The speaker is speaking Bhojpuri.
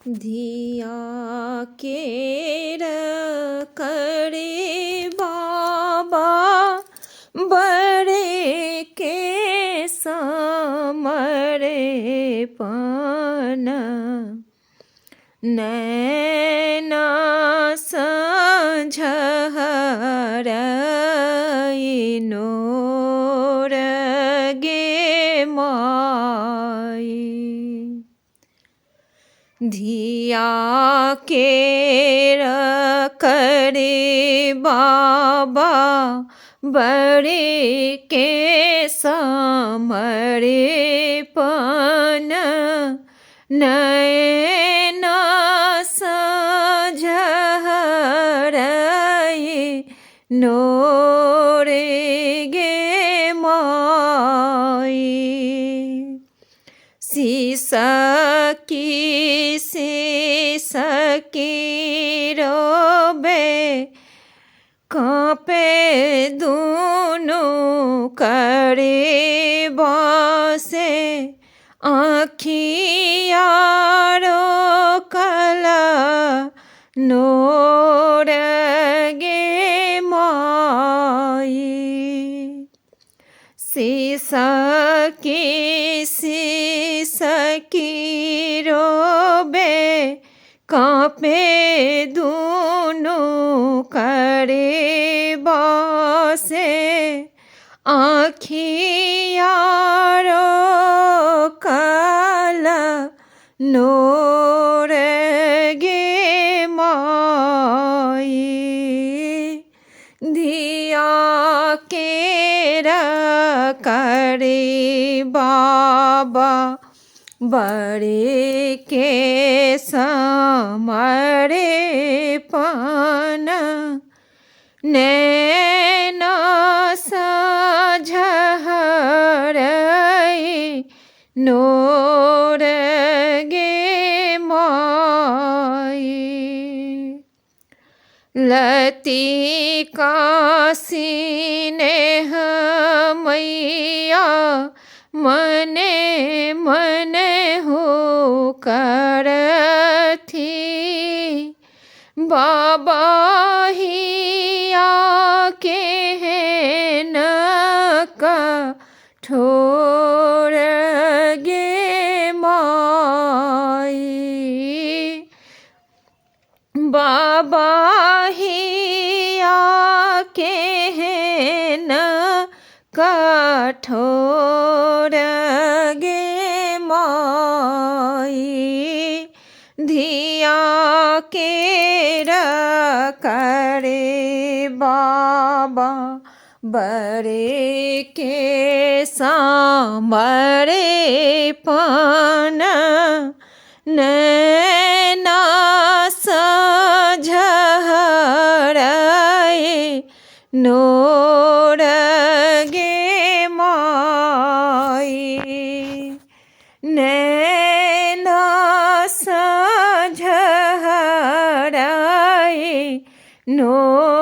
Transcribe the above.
धिया केर करे बाबा बड़े के समरे पन नैना संझहरइनोर गे माई धिया केर करे बाबा बड़े के समरे पन नैना संझहरइनोर गे माई सिसकी रोबे काँपे दुनु करे बसे आँखियारो कला नोर गे माई सिसकी रोबे काँपे दुनु करे बसे आँखियारो काला नोर गे माई धिया केरा करे बाबा बड़े के समरे पन नैना संझहरइनोर गे माई लतिका सिनेह मैया मने मने हो करथी बाबा हिया के न का ठोर गे माई बाबा हिया के न कठोर गे माई धिया केर करे बाबा बड़े के समरे पन नैना संझहरइनोर गे माई नैना संझहरइनोर